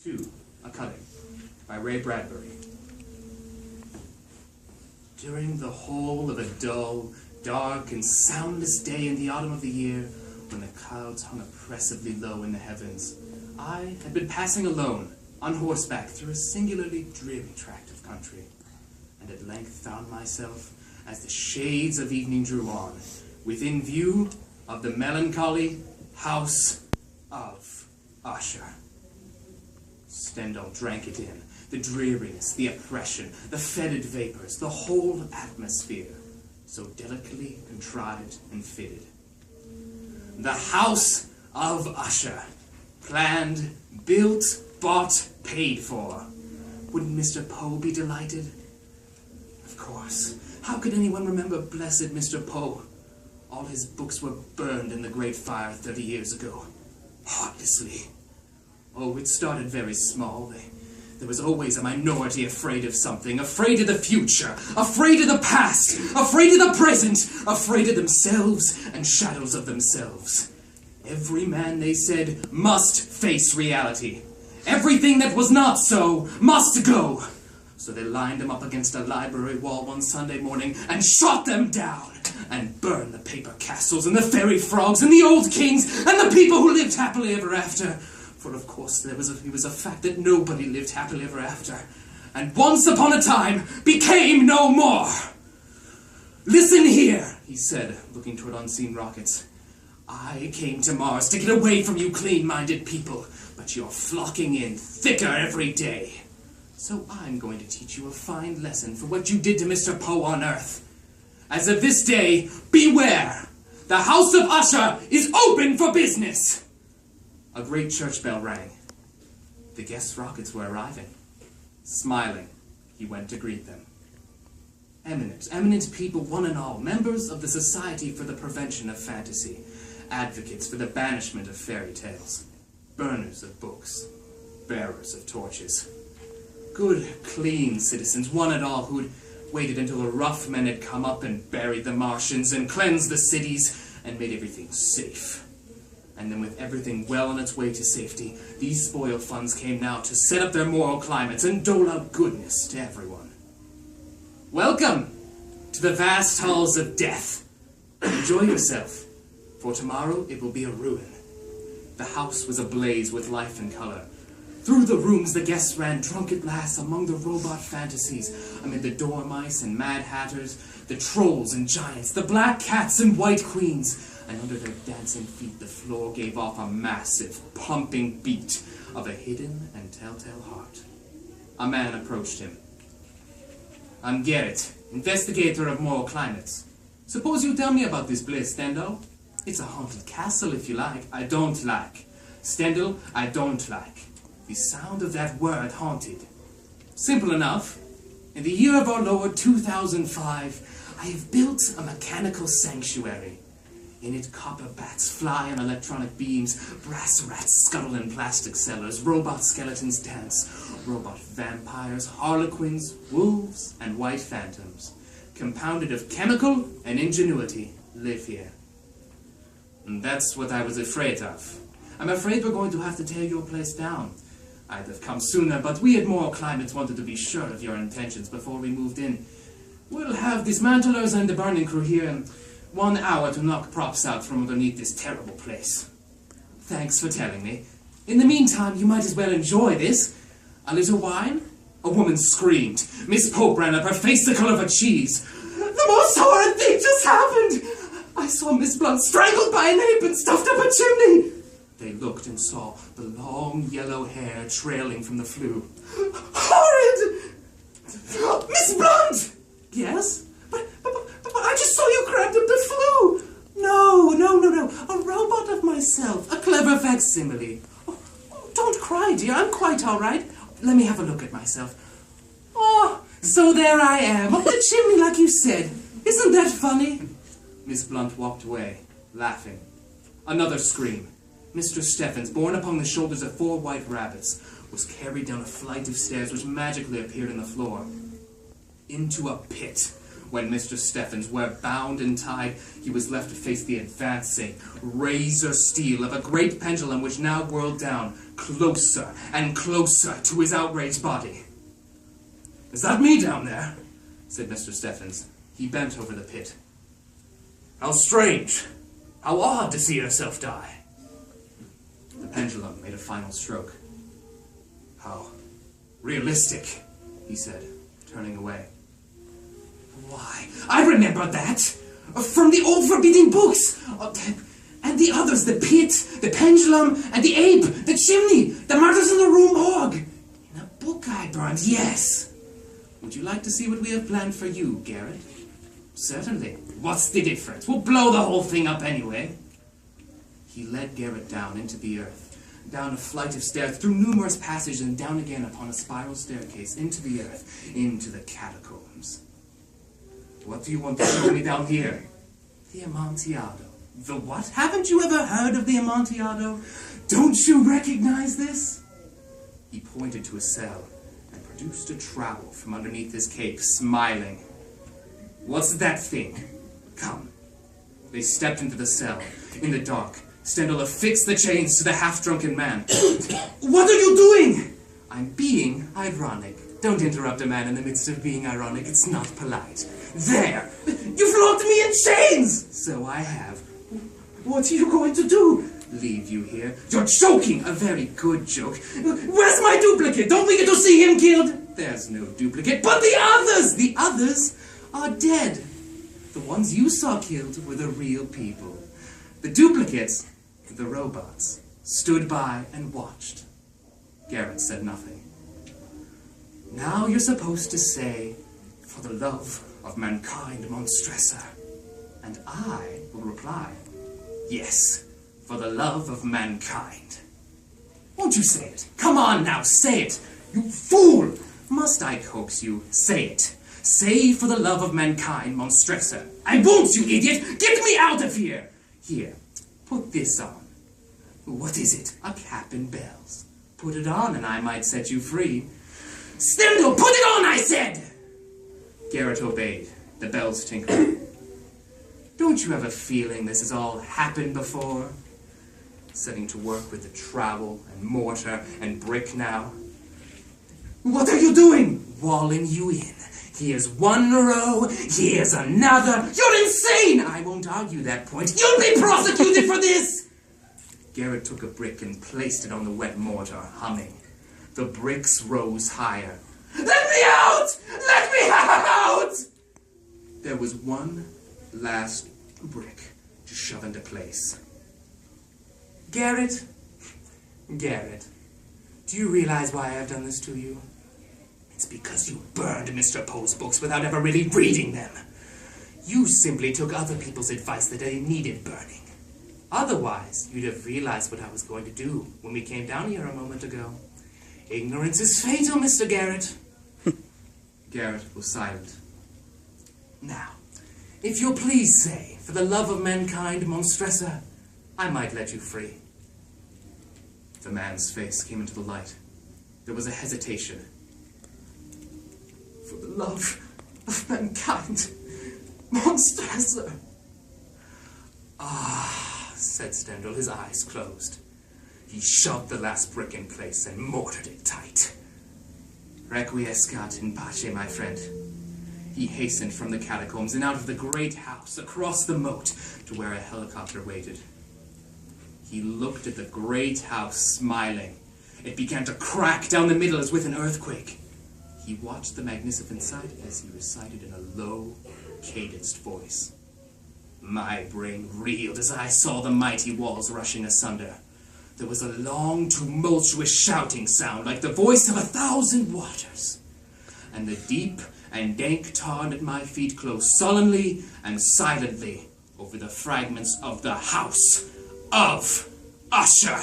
2. A Cutting by Bradbury. During the whole of a dull, dark, and soundless day in the autumn of the year, when the clouds hung oppressively low in the heavens, I had been passing alone, on horseback, through a singularly dreary tract of country, and at length found myself, as the shades of evening drew on, within view of the melancholy house of Usher. Stendhal drank it in, the dreariness, the oppression, the fetid vapors, the whole atmosphere, so delicately contrived and fitted. The house of Usher, planned, built, bought, paid for. Wouldn't Mr. Poe be delighted? Of course. How could anyone remember blessed Mr. Poe? All his books were burned in the Great Fire 30 years ago. Heartlessly. Oh, it started very small. There was always a minority afraid of something, afraid of the future, afraid of the past, afraid of the present, afraid of themselves and shadows of themselves. Every man, they said, must face reality. Everything that was not so must go. So they lined them up against a library wall one Sunday morning and shot them down and burned the paper castles and the fairy frogs and the old kings and the people who lived happily ever after. For of course it was a fact that nobody lived happily ever after, and once upon a time became no more. Listen here, he said, looking toward unseen rockets. I came to Mars to get away from you clean-minded people, but you're flocking in thicker every day. So I'm going to teach you a fine lesson for what you did to Mr. Poe on Earth. As of this day, beware! The House of Usher is open for business! A great church bell rang. The guest rockets were arriving. Smiling, he went to greet them. Eminent people, one and all, members of the Society for the Prevention of Fantasy, advocates for the banishment of fairy tales, burners of books, bearers of torches. Good, clean citizens, one and all, who'd waited until the rough men had come up and buried the Martians and cleansed the cities and made everything safe. And then with everything well on its way to safety, these spoil funds came now to set up their moral climates and dole out goodness to everyone. Welcome to the vast halls of death. Enjoy yourself, for tomorrow it will be a ruin. The house was ablaze with life and color. Through the rooms the guests ran drunk at last among the robot fantasies, amid the dormice and mad hatters, the trolls and giants, the black cats and white queens, and under their dancing feet the floor gave off a massive, pumping beat of a hidden and telltale heart. A man approached him. I'm Garrett, investigator of moral climates. Suppose you tell me about this place, Stendhal? It's a haunted castle, if you like. I don't like. Stendhal, I don't like. The sound of that word, haunted. Simple enough. In the year of our Lord 2005, I have built a mechanical sanctuary. In it, copper bats fly on electronic beams, brass rats scuttle in plastic cellars, robot skeletons dance, robot vampires, harlequins, wolves, and white phantoms, compounded of chemical and ingenuity, live here. And that's what I was afraid of. I'm afraid we're going to have to tear your place down. I'd have come sooner, but we at Moral Climates wanted to be sure of your intentions before we moved in. We'll have dismantlers and the burning crew here in 1 hour to knock props out from underneath this terrible place. Thanks for telling me. In the meantime, you might as well enjoy this. A little wine? A woman screamed. Miss Pope ran up, her face the color of a cheese. The most horrid thing just happened! I saw Miss Blunt strangled by an ape and stuffed up a chimney! They looked and saw the long yellow hair trailing from the flue. Horrid! Miss Blunt! Yes? But I just saw you cracked up the flue! No. A robot of myself. A clever facsimile. Oh, don't cry, dear. I'm quite all right. Let me have a look at myself. Oh, so there I am, up the chimney like you said. Isn't that funny? Miss Blunt walked away, laughing. Another scream. Mr. Steffens, borne upon the shoulders of 4 white rabbits, was carried down a flight of stairs which magically appeared on the floor. Into a pit. When Mr. Steffens were bound and tied, he was left to face the advancing razor steel of a great pendulum which now whirled down, closer and closer to his outraged body. "Is that me down there?" said Mr. Steffens. He bent over the pit. "How strange, how odd to see yourself die." The pendulum made a final stroke. "How realistic," he said, turning away. "Why, I remember that! From the old forbidden books! And the others, the pit, the pendulum, and the ape, the chimney, the murders in the Rue Morgue. In a book I burned, yes. Would you like to see what we have planned for you, Garrett?" "Certainly. What's the difference? We'll blow the whole thing up anyway." He led Garrett down into the earth, down a flight of stairs, through numerous passages, and down again upon a spiral staircase, into the earth, into the catacombs. "What do you want to show me down here?" "The Amontillado." "The what? Haven't you ever heard of the Amontillado? Don't you recognize this?" He pointed to a cell and produced a trowel from underneath his cape, smiling. "What's that thing? Come." They stepped into the cell. In the dark, Stendhal affixed the chains to the half-drunken man. "What are you doing?" "I'm being ironic. Don't interrupt a man in the midst of being ironic. It's not polite." "There! You've locked me in chains!" "So I have." "What are you going to do?" "Leave you here." "You're joking!" "A very good joke." "Where's my duplicate? Don't we get to see him killed?" "There's no duplicate." "But the others!" "The others are dead. The ones you saw killed were the real people. The duplicates, the robots, stood by and watched." Garrett said nothing. "Now you're supposed to say, 'For the love of mankind, Monstressa.' And I will reply, 'Yes, for the love of mankind.' Won't you say it? Come on now, say it! You fool! Must I coax you? Say it. Say, 'For the love of mankind, Monstressa.'" "I won't, you idiot! Get me out of here!" "Here, put this on." "What is it?" "A cap and bells. Put it on and I might set you free." "Stendhal, put it on, I said!" Garrett obeyed, the bells tinkling. "Don't you have a feeling this has all happened before?" Setting to work with the trowel and mortar and brick now. "What are you doing?" "Walling you in. Here's one row, here's another." "You're insane!" "I won't argue that point. You'll be prosecuted for this!" Garrett took a brick and placed it on the wet mortar, humming. The bricks rose higher. "Let me out! Let me out!" There was one last brick to shove into place. Garrett, do you realize why I've done this to you? It's because you burned Mr. Poe's books without ever really reading them. You simply took other people's advice that they needed burning. Otherwise, you'd have realized what I was going to do when we came down here a moment ago. Ignorance is fatal, Mr. Garrett. Garrett was silent. "Now, if you'll please say, 'For the love of mankind, Monstressa,' I might let you free." The man's face came into the light. There was a hesitation. "For the love of mankind, Monstressa." "Ah," said Stendhal, his eyes closed. He shoved the last brick in place and mortared it tight. "Requiescat in pace, my friend." He hastened from the catacombs and out of the great house, across the moat, to where a helicopter waited. He looked at the great house, smiling. It began to crack down the middle as with an earthquake. He watched the magnificent sight as he recited in a low, cadenced voice. My brain reeled as I saw the mighty walls rushing asunder. There was a long, tumultuous shouting sound like the voice of 1,000 waters. And the deep and dank tarn at my feet closed sullenly and silently over the fragments of the house of Usher.